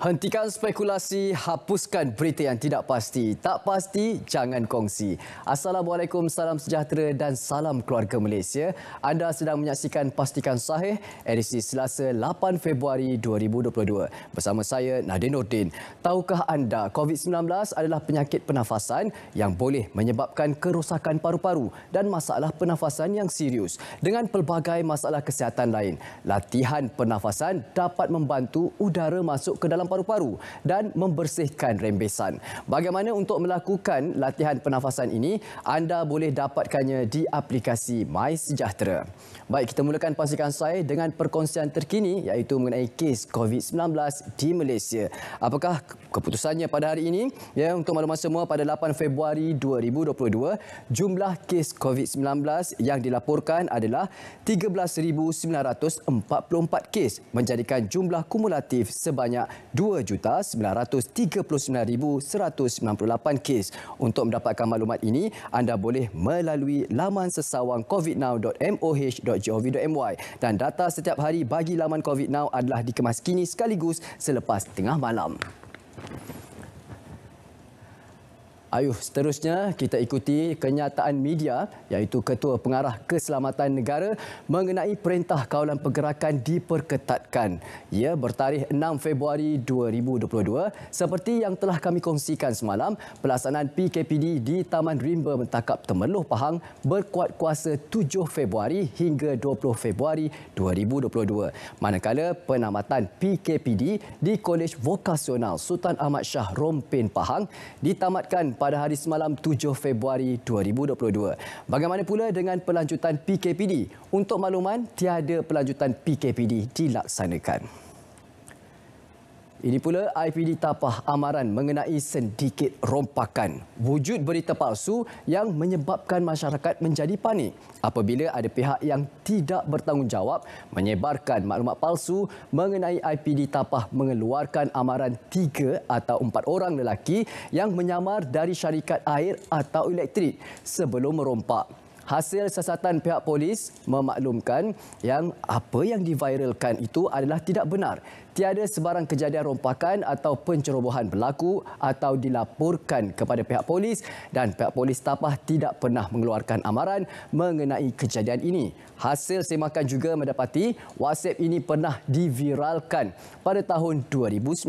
Hentikan spekulasi, hapuskan berita yang tidak pasti. Tak pasti, jangan kongsi. Assalamualaikum, salam sejahtera dan salam keluarga Malaysia. Anda sedang menyaksikan Pastikan Sahih, edisi Selasa 8 Februari 2022. Bersama saya, Nadin Nordin. Tahukah anda, COVID-19 adalah penyakit pernafasan yang boleh menyebabkan kerosakan paru-paru dan masalah pernafasan yang serius. Dengan pelbagai masalah kesihatan lain, latihan pernafasan dapat membantu udara masuk ke dalam paru-paru dan membersihkan rembesan. Bagaimana untuk melakukan latihan pernafasan ini? Anda boleh dapatkannya di aplikasi MySejahtera. Baik, kita mulakan Pastikan Sahih dengan perkongsian terkini iaitu mengenai kes COVID-19 di Malaysia. Apakah keputusannya pada hari ini? Ya, untuk makluman semua, pada 8 Februari 2022, jumlah kes COVID-19 yang dilaporkan adalah 13,944 kes, menjadikan jumlah kumulatif sebanyak 2,939,198 kes. Untuk mendapatkan maklumat ini, anda boleh melalui laman sesawang covidnow.moh.gov.my dan data setiap hari bagi laman COVID Now adalah dikemas kini sekaligus selepas tengah malam. Ayuh, seterusnya kita ikuti kenyataan media iaitu Ketua Pengarah Keselamatan Negara mengenai Perintah Kawalan Pergerakan diperketatkan. Ia bertarikh 6 Februari 2022. Seperti yang telah kami kongsikan semalam, pelaksanaan PKPD di Taman Rimba Mentakap Temerloh Pahang berkuat kuasa 7 Februari hingga 20 Februari 2022. Manakala penamatan PKPD di Kolej Vokasional Sultan Ahmad Shah Rompin Pahang ditamatkan pada hari semalam 7 Februari 2022. Bagaimana pula dengan pelanjutan PKPD? Untuk makluman, tiada pelanjutan PKPD dilaksanakan. Ini pula IPD Tapah amaran mengenai sedikit rompakan. Wujud berita palsu yang menyebabkan masyarakat menjadi panik apabila ada pihak yang tidak bertanggungjawab menyebarkan maklumat palsu mengenai IPD Tapah mengeluarkan amaran 3 atau 4 orang lelaki yang menyamar dari syarikat air atau elektrik sebelum merompak. Hasil siasatan pihak polis memaklumkan yang apa yang diviralkan itu adalah tidak benar. Tiada sebarang kejadian rompakan atau pencerobohan berlaku atau dilaporkan kepada pihak polis dan pihak polis Tapah tidak pernah mengeluarkan amaran mengenai kejadian ini. Hasil semakan juga mendapati WhatsApp ini pernah diviralkan pada tahun 2019.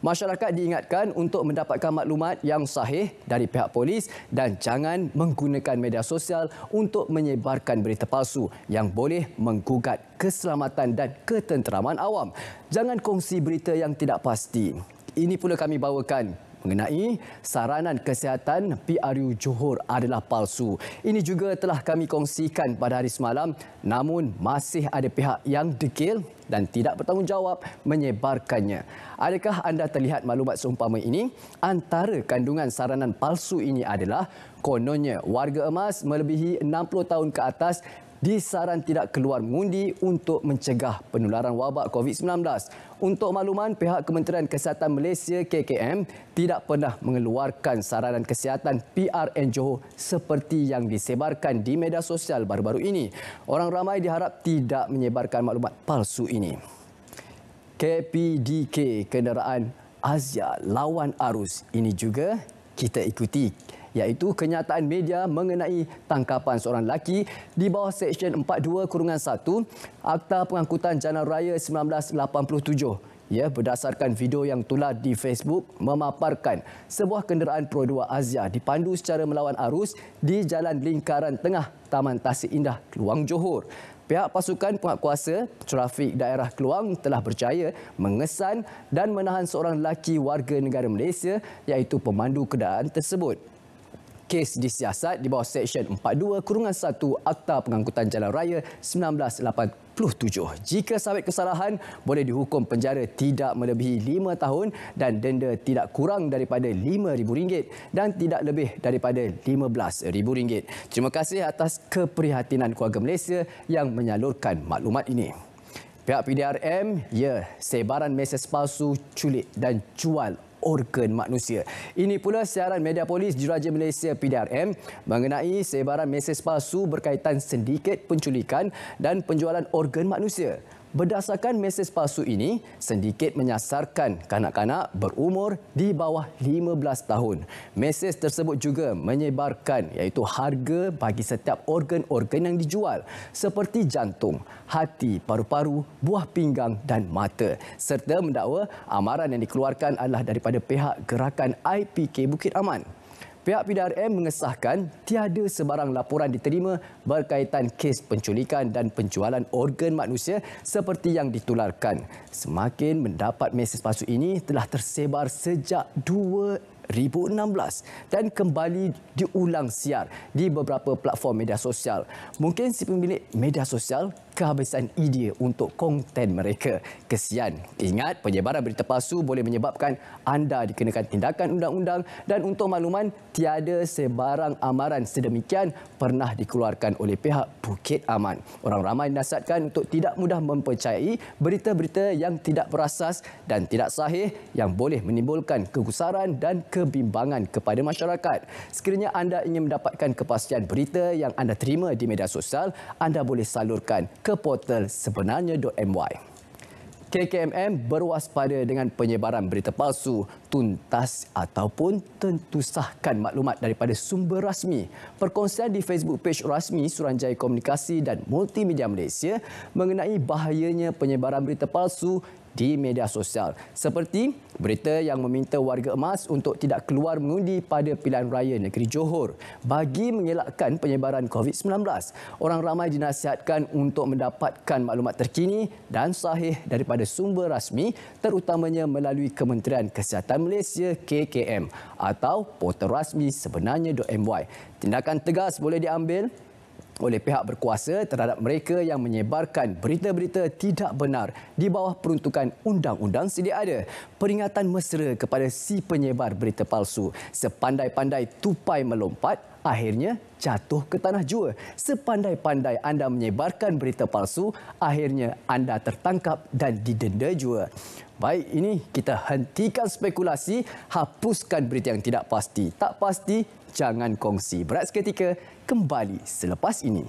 Masyarakat diingatkan untuk mendapatkan maklumat yang sahih dari pihak polis dan jangan menggunakan media sosial untuk menyebarkan berita palsu yang boleh menggugat keselamatan dan ketenteraman awam. Jangan kongsi berita yang tidak pasti. Ini pula kami bawakan mengenai saranan kesihatan PRU Johor adalah palsu. Ini juga telah kami kongsikan pada hari semalam, namun masih ada pihak yang degil dan tidak bertanggungjawab menyebarkannya. Adakah anda terlihat maklumat seumpama ini? Antara kandungan saranan palsu ini adalah kononnya warga emas melebihi 60 tahun ke atas disaran tidak keluar mengundi untuk mencegah penularan wabak COVID-19. Untuk makluman, pihak Kementerian Kesihatan Malaysia KKM tidak pernah mengeluarkan saranan kesihatan PRN Johor seperti yang disebarkan di media sosial baru-baru ini. Orang ramai diharap tidak menyebarkan maklumat palsu ini. KPDK kenderaan Azia lawan arus. Ini juga kita ikuti, iaitu kenyataan media mengenai tangkapan seorang lelaki di bawah Seksyen 42-1 Akta Pengangkutan Jalan Raya 1987. Ya, berdasarkan video yang tular di Facebook memaparkan sebuah kenderaan Pro 2 Azia dipandu secara melawan arus di Jalan Lingkaran Tengah Taman Tasik Indah, Kluang, Johor. Pihak pasukan penguatkuasa trafik daerah Kluang telah berjaya mengesan dan menahan seorang lelaki warga negara Malaysia iaitu pemandu kenderaan tersebut. Kes disiasat di bawah Seksyen 42-1 Akta Pengangkutan Jalan Raya 1987. Jika sabit kesalahan, boleh dihukum penjara tidak melebihi 5 tahun dan denda tidak kurang daripada RM5,000 dan tidak lebih daripada RM15,000. Terima kasih atas keprihatinan keluarga Malaysia yang menyalurkan maklumat ini. Pihak PDRM, sebaran mesej palsu, culik dan jual organ manusia. Ini pula siaran media polis Diraja Malaysia PDRM mengenai sebaran mesej palsu berkaitan sindiket penculikan dan penjualan organ manusia. Berdasarkan mesej palsu ini, sedikit menyasarkan kanak-kanak berumur di bawah 15 tahun. Mesej tersebut juga menyebarkan iaitu harga bagi setiap organ-organ yang dijual seperti jantung, hati, paru-paru, buah pinggang dan mata. Serta mendakwa amaran yang dikeluarkan adalah daripada pihak Gerakan IPK Bukit Aman. Pihak PDRM mengesahkan tiada sebarang laporan diterima berkaitan kes penculikan dan penjualan organ manusia seperti yang ditularkan. Semakin mendapat mesej palsu ini telah tersebar sejak 2016 dan kembali diulang siar di beberapa platform media sosial. Mungkin si pemilik media sosial kehabisan idea untuk konten mereka. Kesian. Ingat, penyebaran berita palsu boleh menyebabkan anda dikenakan tindakan undang-undang dan untuk makluman, tiada sebarang amaran sedemikian pernah dikeluarkan oleh pihak Bukit Aman. Orang ramai dinasihatkan untuk tidak mudah mempercayai berita-berita yang tidak berasas dan tidak sahih yang boleh menimbulkan kegusaran dan kebimbangan kepada masyarakat. Sekiranya anda ingin mendapatkan kepastian berita yang anda terima di media sosial, anda boleh salurkan ke portal sebenarnya.my. KKMM berwaspada dengan penyebaran berita palsu, tuntas ataupun tentusahkan maklumat daripada sumber rasmi. Perkongsian di Facebook page rasmi Suruhanjaya Komunikasi dan Multimedia Malaysia mengenai bahayanya penyebaran berita palsu di media sosial. Seperti berita yang meminta warga emas untuk tidak keluar mengundi pada pilihan raya negeri Johor bagi mengelakkan penyebaran COVID-19. Orang ramai dinasihatkan untuk mendapatkan maklumat terkini dan sahih daripada sumber rasmi terutamanya melalui Kementerian Kesihatan Malaysia KKM atau portal rasmi sebenarnya.my. Tindakan tegas boleh diambil oleh pihak berkuasa terhadap mereka yang menyebarkan berita-berita tidak benar di bawah peruntukan undang-undang sedia ada. Peringatan mesra kepada si penyebar berita palsu. Sepandai-pandai tupai melompat, akhirnya jatuh ke tanah jua. Sepandai-pandai anda menyebarkan berita palsu, akhirnya anda tertangkap dan didenda jua. Baik, ini kita hentikan spekulasi, hapuskan berita yang tidak pasti. Tak pasti, jangan kongsi. Berat seketika, kembali selepas ini.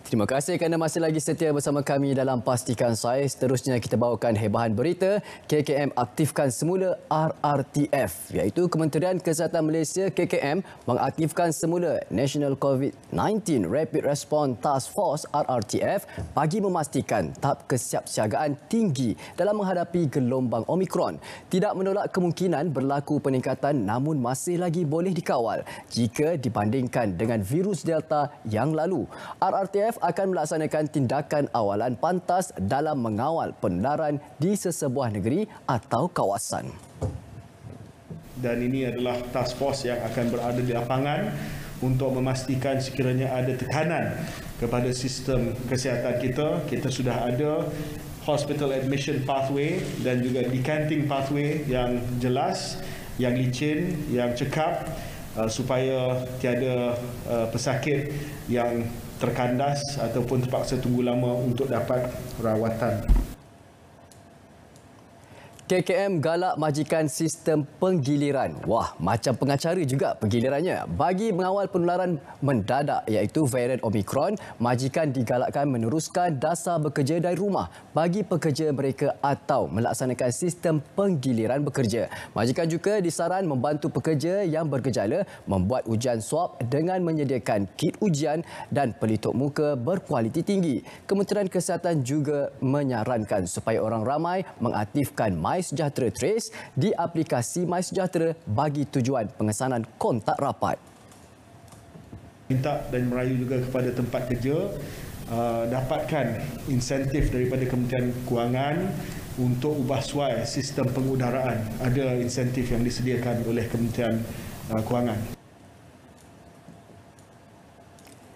Terima kasih kerana masih lagi setia bersama kami dalam Pastikan Saya. Seterusnya kita bawakan hebahan berita. KKM aktifkan semula RRTF, iaitu Kementerian Kesihatan Malaysia KKM mengaktifkan semula National COVID-19 Rapid Response Task Force RRTF bagi memastikan tahap kesiapsiagaan tinggi dalam menghadapi gelombang Omicron. Tidak menolak kemungkinan berlaku peningkatan namun masih lagi boleh dikawal jika dibandingkan dengan virus Delta yang lalu. RRTF akan melaksanakan tindakan awalan pantas dalam mengawal penularan di sesebuah negeri atau kawasan. Dan ini adalah task force yang akan berada di lapangan untuk memastikan sekiranya ada tekanan kepada sistem kesihatan kita. Kita sudah ada hospital admission pathway dan juga decanting pathway yang jelas, yang licin, yang cekap supaya tiada pesakit yang terkandas ataupun terpaksa tunggu lama untuk dapat rawatan. KKM galak majikan sistem penggiliran. Wah, macam pengacara juga penggilirannya. Bagi mengawal penularan mendadak iaitu varian Omicron, majikan digalakkan meneruskan dasar bekerja dari rumah bagi pekerja mereka atau melaksanakan sistem penggiliran bekerja. Majikan juga disaran membantu pekerja yang bergejala membuat ujian swab dengan menyediakan kit ujian dan pelitup muka berkualiti tinggi. Kementerian Kesihatan juga menyarankan supaya orang ramai mengaktifkan MySejahtera Trace di aplikasi MySejahtera bagi tujuan pengesanan kontak rapat. Minta dan merayu juga kepada tempat kerja dapatkan insentif daripada Kementerian Kewangan untuk ubah suai sistem pengudaraan. Ada insentif yang disediakan oleh Kementerian Kewangan.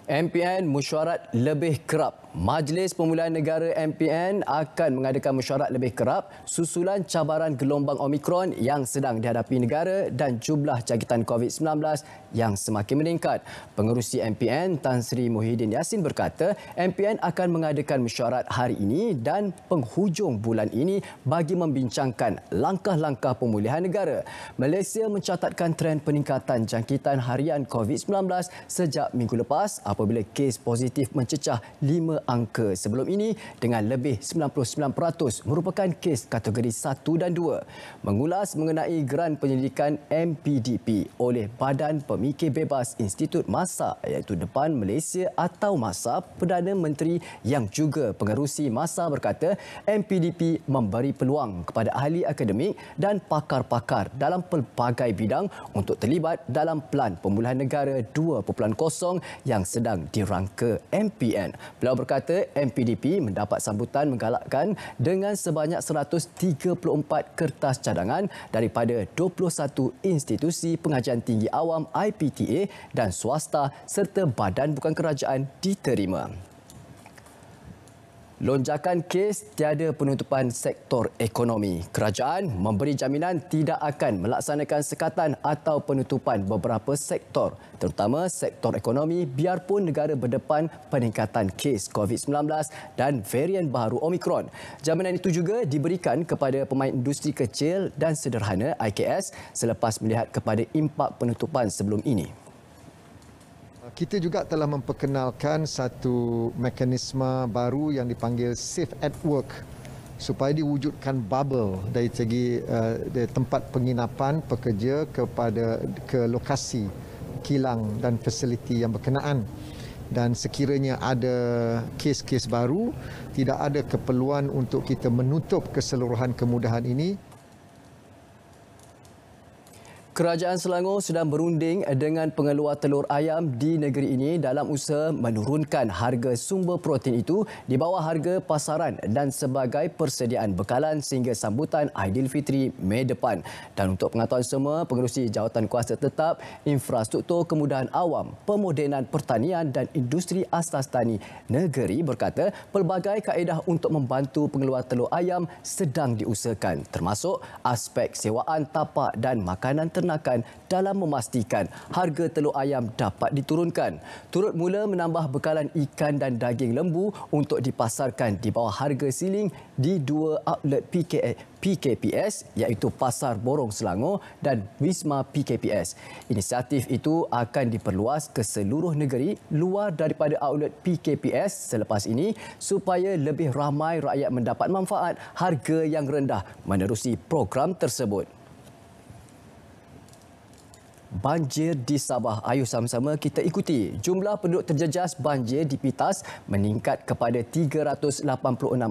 MPN mesyuarat lebih kerap Majlis Pemulihan Negara MPN akan mengadakan mesyuarat lebih kerap susulan cabaran gelombang Omikron yang sedang dihadapi negara dan jumlah jangkitan COVID-19 yang semakin meningkat. Pengerusi MPN Tan Sri Muhyiddin Yassin berkata, MPN akan mengadakan mesyuarat hari ini dan penghujung bulan ini bagi membincangkan langkah-langkah pemulihan negara. Malaysia mencatatkan tren peningkatan jangkitan harian COVID-19 sejak minggu lepas apabila kes positif mencecah 5 angka sebelum ini dengan lebih 99% merupakan kes kategori 1 dan 2. Mengulas mengenai geran penyelidikan MPDP oleh Badan Pemikir Bebas Institut Masa iaitu Depan Malaysia atau Masa, Perdana Menteri yang juga pengerusi Masa berkata MPDP memberi peluang kepada ahli akademik dan pakar-pakar dalam pelbagai bidang untuk terlibat dalam Pelan Pemulihan Negara 2.0 yang sedang dirangka MPN. Beliau berkata MPDP mendapat sambutan menggalakkan dengan sebanyak 134 kertas cadangan daripada 21 institusi pengajian tinggi awam IPTA dan swasta serta badan bukan kerajaan diterima. Lonjakan kes tiada penutupan sektor ekonomi. Kerajaan memberi jaminan tidak akan melaksanakan sekatan atau penutupan beberapa sektor, terutama sektor ekonomi biarpun negara berdepan peningkatan kes COVID-19 dan varian baru Omikron. Jaminan itu juga diberikan kepada pemain industri kecil dan sederhana IKS selepas melihat kepada impak penutupan sebelum ini. Kita juga telah memperkenalkan satu mekanisme baru yang dipanggil Safe at Work supaya diwujudkan bubble dari segi tempat penginapan pekerja ke lokasi kilang dan fasiliti yang berkenaan. Dan sekiranya ada kes-kes baru, tidak ada keperluan untuk kita menutup keseluruhan kemudahan ini. Kerajaan Selangor sedang berunding dengan pengeluar telur ayam di negeri ini dalam usaha menurunkan harga sumber protein itu di bawah harga pasaran dan sebagai persediaan bekalan sehingga sambutan Aidilfitri Mei depan. Dan untuk pengetahuan semua, Pengerusi Jawatankuasa Tetap Infrastruktur Kemudahan Awam, Pemodenan Pertanian dan Industri Asas Tani Negeri berkata pelbagai kaedah untuk membantu pengeluar telur ayam sedang diusahakan termasuk aspek sewaan tapak dan makanan ternakan dalam memastikan harga telur ayam dapat diturunkan. Turut mula menambah bekalan ikan dan daging lembu untuk dipasarkan di bawah harga siling di 2 outlet PKPS iaitu Pasar Borong Selangor dan Wisma PKPS. Inisiatif itu akan diperluas ke seluruh negeri luar daripada outlet PKPS selepas ini supaya lebih ramai rakyat mendapat manfaat harga yang rendah menerusi program tersebut. Banjir di Sabah. Ayuh sama-sama kita ikuti. Jumlah penduduk terjejas banjir di Pitas meningkat kepada 386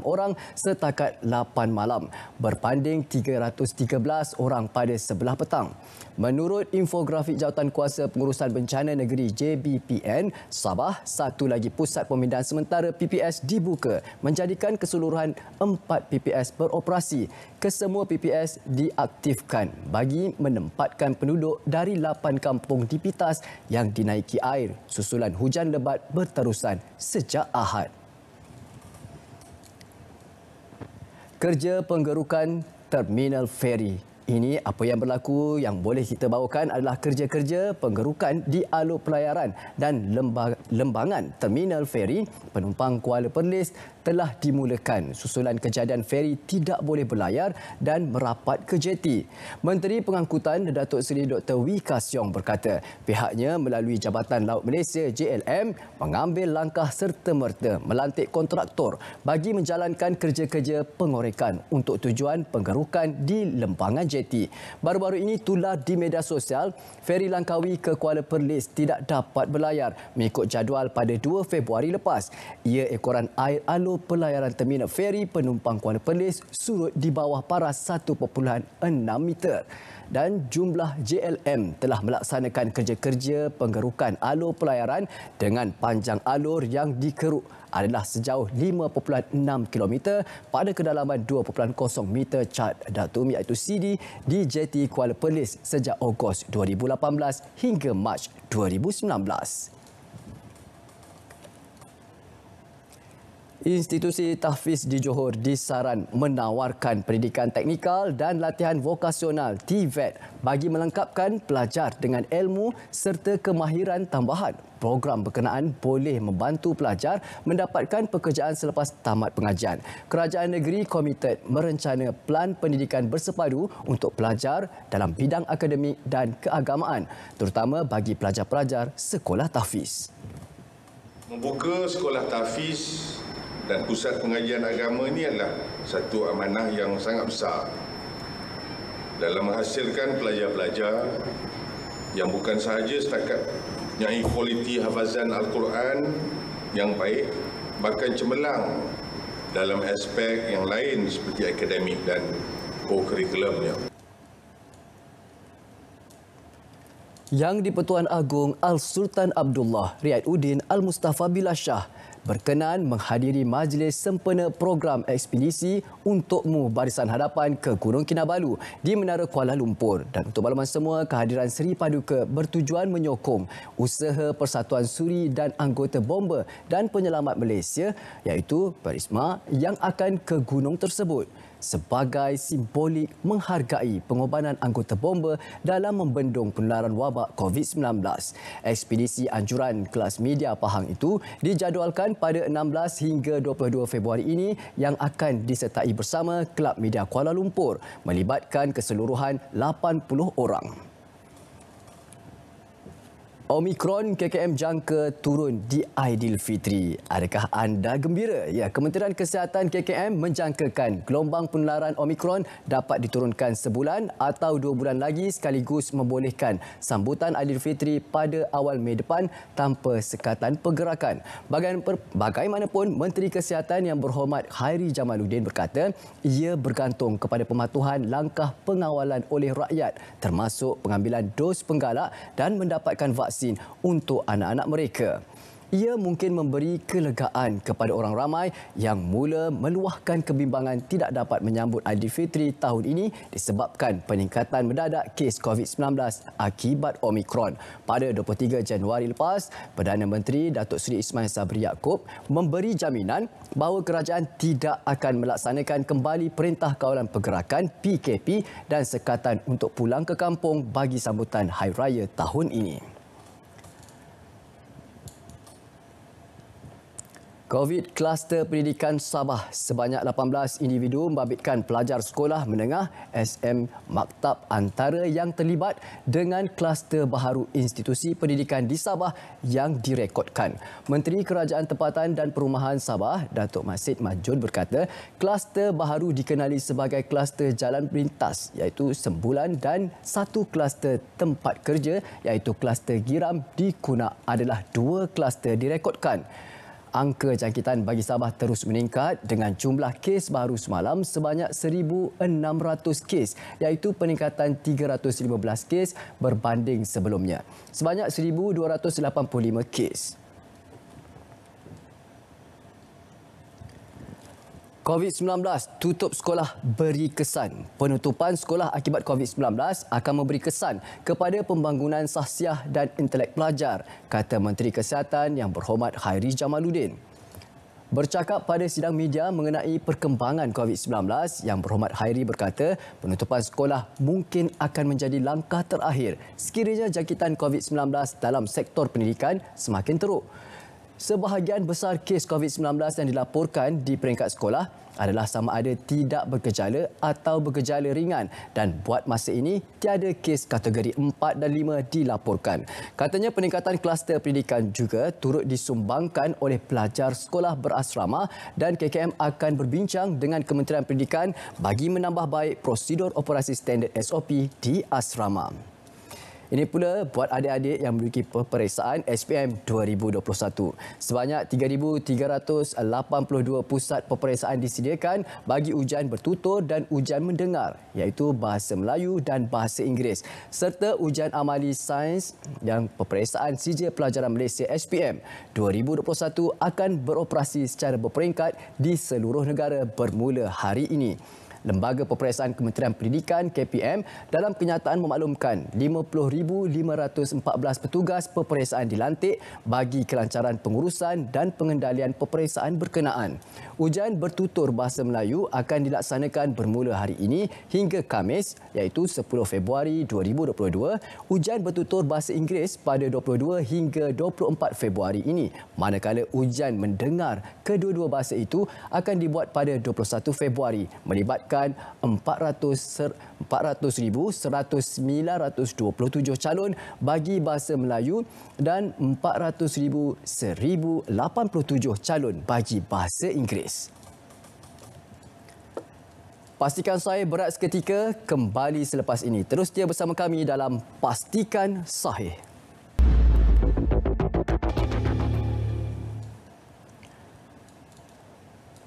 orang setakat 8 malam berbanding 313 orang pada sebelah petang. Menurut infografik Jawatankuasa Pengurusan Bencana Negeri JBPN, Sabah satu lagi pusat pemindahan sementara PPS dibuka menjadikan keseluruhan 4 PPS beroperasi. Kesemua PPS diaktifkan bagi menempatkan penduduk dari 8 kampung di Pitas yang dinaiki air susulan hujan lebat berterusan sejak Ahad. Kerja penggerukan terminal feri. Ini apa yang berlaku yang boleh kita bawakan adalah kerja-kerja penggerukan di alur pelayaran dan lembangan terminal feri penumpang Kuala Perlis telah dimulakan susulan kejadian feri tidak boleh berlayar dan merapat ke jeti. Menteri Pengangkutan Datuk Seri Dr. Wee Ka Siong berkata pihaknya melalui Jabatan Laut Malaysia JLM mengambil langkah serta-merta melantik kontraktor bagi menjalankan kerja-kerja pengorekan untuk tujuan penggerukan di lembangan jeti. Baru-baru ini tular di media sosial, feri Langkawi ke Kuala Perlis tidak dapat berlayar mengikut jadual pada 2 Februari lepas. Ia ekoran air alur pelayaran terminal feri penumpang Kuala Perlis surut di bawah paras 1.6 meter. Dan jumlah JLM telah melaksanakan kerja-kerja penggerukan alur pelayaran dengan panjang alur yang dikeruk adalah sejauh 5.6 km pada kedalaman 2.0 meter cat datum iaitu CD di jeti Kuala Perlis sejak Ogos 2018 hingga Mac 2019. Institusi tahfiz di Johor disaran menawarkan pendidikan teknikal dan latihan vokasional TVET bagi melengkapkan pelajar dengan ilmu serta kemahiran tambahan. Program berkenaan boleh membantu pelajar mendapatkan pekerjaan selepas tamat pengajian. Kerajaan negeri komited merencana pelan pendidikan bersepadu untuk pelajar dalam bidang akademik dan keagamaan, terutama bagi pelajar-pelajar sekolah tahfiz. Membuka sekolah tahfiz dan pusat pengajian agama ini adalah satu amanah yang sangat besar dalam menghasilkan pelajar-pelajar yang bukan sahaja setakat mempunyai kualiti hafazan Al-Quran yang baik, bahkan cemerlang dalam aspek yang lain seperti akademik dan co-curriculumnya. Yang di-Pertuan Agong Al-Sultan Abdullah Riaduddin Al-Mustafa Billah Shah berkenan menghadiri majlis sempena program ekspedisi Untukmu Barisan Hadapan ke Gunung Kinabalu di Menara Kuala Lumpur. Dan untuk makluman semua, kehadiran Seri Paduka bertujuan menyokong usaha Persatuan Suri dan Anggota Bomba dan Penyelamat Malaysia iaitu Perisma yang akan ke gunung tersebut sebagai simbolik menghargai pengorbanan anggota bomba dalam membendung penularan wabak COVID-19. Ekspedisi anjuran kelas media Pahang itu dijadualkan pada 16 hingga 22 Februari ini yang akan disertai bersama Kelab Media Kuala Lumpur melibatkan keseluruhan 80 orang. Omikron KKM jangka turun di Aidilfitri. Adakah anda gembira? Ya, Kementerian Kesihatan KKM menjangkakan gelombang penularan Omikron dapat diturunkan sebulan atau 2 bulan lagi sekaligus membolehkan sambutan Aidilfitri pada awal Mei depan tanpa sekatan pergerakan. Bagaimanapun, Menteri Kesihatan yang berhormat Khairi Jamaluddin berkata ia bergantung kepada pematuhan langkah pengawalan oleh rakyat termasuk pengambilan dos penggalak dan mendapatkan vaksin untuk anak-anak mereka. Ia mungkin memberi kelegaan kepada orang ramai yang mula meluahkan kebimbangan tidak dapat menyambut Aidilfitri tahun ini disebabkan peningkatan mendadak kes COVID-19 akibat Omikron. Pada 23 Januari lepas, Perdana Menteri Datuk Seri Ismail Sabri Yaakob memberi jaminan bahawa kerajaan tidak akan melaksanakan kembali Perintah Kawalan Pergerakan PKP dan sekatan untuk pulang ke kampung bagi sambutan Hari Raya tahun ini. COVID kluster pendidikan Sabah sebanyak 18 individu membabitkan pelajar sekolah menengah SM Maktab antara yang terlibat dengan kluster baharu institusi pendidikan di Sabah yang direkodkan. Menteri Kerajaan Tempatan dan Perumahan Sabah, Datuk Masid Majun berkata, kluster baharu dikenali sebagai kluster jalan pintas iaitu Sembulan dan satu kluster tempat kerja iaitu kluster Giram di Kunak adalah 2 kluster direkodkan. Angka jangkitan bagi Sabah terus meningkat dengan jumlah kes baru semalam sebanyak 1,600 kes iaitu peningkatan 315 kes berbanding sebelumnya. Sebanyak 1,285 kes. COVID-19 tutup sekolah beri kesan. Penutupan sekolah akibat COVID-19 akan memberi kesan kepada pembangunan sahsiah dan intelek pelajar, kata Menteri Kesihatan yang berhormat Khairi Jamaluddin. Bercakap pada sidang media mengenai perkembangan COVID-19, yang berhormat Khairi berkata penutupan sekolah mungkin akan menjadi langkah terakhir sekiranya jangkitan COVID-19 dalam sektor pendidikan semakin teruk. Sebahagian besar kes COVID-19 yang dilaporkan di peringkat sekolah adalah sama ada tidak bergejala atau bergejala ringan dan buat masa ini tiada kes kategori 4 dan 5 dilaporkan. Katanya peningkatan kluster pendidikan juga turut disumbangkan oleh pelajar sekolah berasrama dan KKM akan berbincang dengan Kementerian Pendidikan bagi menambah baik prosedur operasi standard SOP di asrama. Ini pula buat adik-adik yang memiliki peperiksaan SPM 2021. Sebanyak 3,382 pusat peperiksaan disediakan bagi ujian bertutur dan ujian mendengar iaitu Bahasa Melayu dan Bahasa Inggeris serta ujian amali sains yang peperiksaan Sijil Pelajaran Malaysia SPM 2021 akan beroperasi secara berperingkat di seluruh negara bermula hari ini. Lembaga Peperiksaan Kementerian Pendidikan KPM dalam kenyataan memaklumkan 50,514 petugas peperiksaan dilantik bagi kelancaran pengurusan dan pengendalian peperiksaan berkenaan. Ujian bertutur Bahasa Melayu akan dilaksanakan bermula hari ini hingga Khamis iaitu 10 Februari 2022. Ujian bertutur Bahasa Inggeris pada 22 hingga 24 Februari ini. Manakala ujian mendengar kedua-dua bahasa itu akan dibuat pada 21 Februari melibatkan 400,197 calon bagi Bahasa Melayu dan 400,187 calon bagi Bahasa Inggeris. Pastikan Sahih berat seketika kembali selepas ini. Terus setia bersama kami dalam Pastikan Sahih.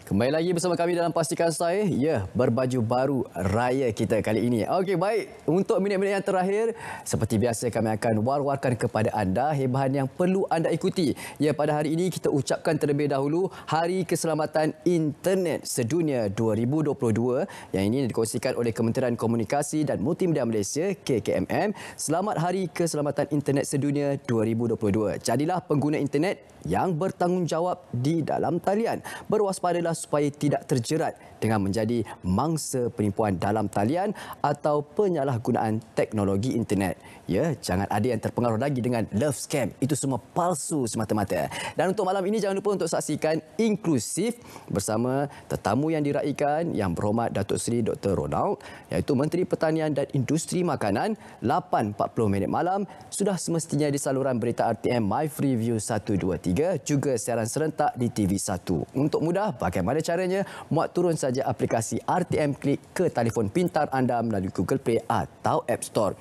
Kembali lagi bersama kami dalam Pastikan Sahih. Ya, berbaju baru raya kita kali ini. Okey, baik. Untuk minit-minit yang terakhir, seperti biasa kami akan war-warkan kepada anda hebahan yang perlu anda ikuti. Ya, pada hari ini kita ucapkan terlebih dahulu Hari Keselamatan Internet Sedunia 2022 yang ini dikongsikan oleh Kementerian Komunikasi dan Multimedia Malaysia KKMM. Selamat Hari Keselamatan Internet Sedunia 2022. Jadilah pengguna internet yang bertanggungjawab di dalam talian. Berwaspadalah supaya tidak terjerat dengan menjadi mangsa penipuan dalam talian atau penyalahgunaan teknologi internet. Ya, jangan ada yang terpengaruh lagi dengan love scam. Itu semua palsu semata-mata. Dan untuk malam ini jangan lupa untuk saksikan Inklusif bersama tetamu yang diraikan Yang Berhormat Datuk Seri Dr. Ronald iaitu Menteri Pertanian dan Industri Makanan 8.40 malam sudah semestinya di saluran berita RTM My Freeview 123 juga siaran serentak di TV1. Untuk mudah, bagaimana caranya? Muat turun saja aplikasi RTM Klik ke telefon pintar anda melalui Google Play atau App Store.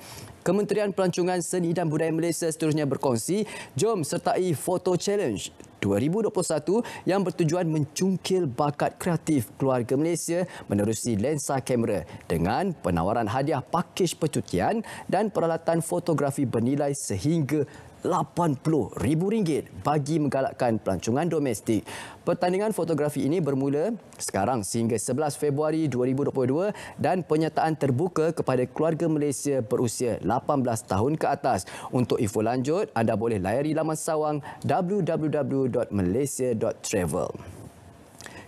Kementerian Pelancongan Seni dan Budaya Malaysia seterusnya berkongsi, jom sertai Photo Challenge 2021 yang bertujuan mencungkil bakat kreatif keluarga Malaysia menerusi lensa kamera dengan penawaran hadiah pakej percutian dan peralatan fotografi bernilai sehingga RM80,000 bagi menggalakkan pelancongan domestik. Pertandingan fotografi ini bermula sekarang sehingga 11 Februari 2022 dan penyertaan terbuka kepada keluarga Malaysia berusia 18 tahun ke atas. Untuk info lanjut, anda boleh layari laman sawang www.malaysia.travel.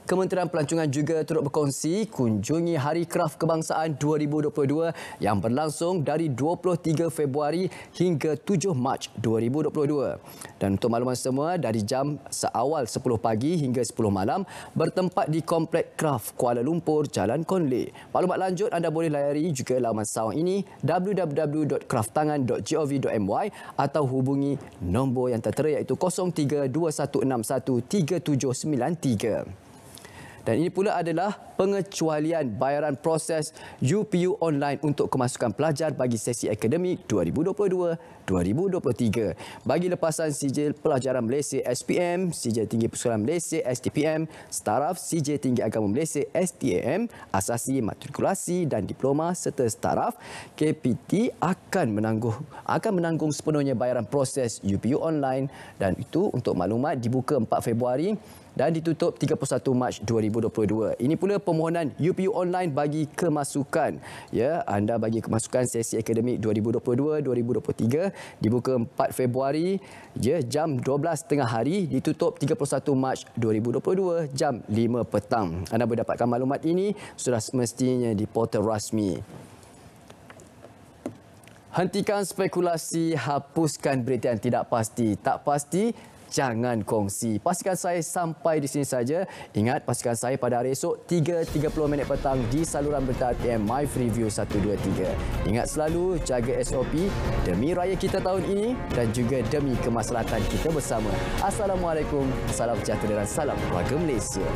Kementerian Pelancongan juga turut berkongsi kunjungi Hari Kraf Kebangsaan 2022 yang berlangsung dari 23 Februari hingga 7 Mac 2022. Dan untuk makluman semua, dari jam seawal 10 pagi hingga 10 malam bertempat di Komplek Kraf Kuala Lumpur, Jalan Konleh. Maklumat lanjut anda boleh layari juga laman sawang ini www.kraftangan.gov.my atau hubungi nombor yang tertera iaitu 0321613793. Dan ini pula adalah pengecualian bayaran proses UPU online untuk kemasukan pelajar bagi sesi akademik 2022-2023. Bagi lepasan sijil pelajaran Malaysia SPM, sijil tinggi persekolahan Malaysia STPM, staraf sijil tinggi agama Malaysia STAM, asasi matrikulasi dan diploma serta staraf, KPT akan menanggung sepenuhnya bayaran proses UPU online dan itu untuk maklumat dibuka 4 Februari dan ditutup 31 Mac 2022. Ini pula permohonan UPU online bagi kemasukan. Ya, anda bagi kemasukan sesi akademik 2022-2023 dibuka 4 Februari jam 12 tengah hari, ditutup 31 Mac 2022 jam 5 petang. Anda boleh dapatkan maklumat ini sudah semestinya di portal rasmi. Hentikan spekulasi, hapuskan berita yang tidak pasti. Tak pasti, jangan kongsi. Pastikan Sahih sampai di sini saja. Ingat, Pastikan Sahih pada hari esok 3.30 petang di saluran berita RTM My Freeview 123. Ingat selalu jaga SOP demi raya kita tahun ini dan juga demi kemaslahatan kita bersama. Assalamualaikum, salam sejahtera dan salam keluarga Malaysia.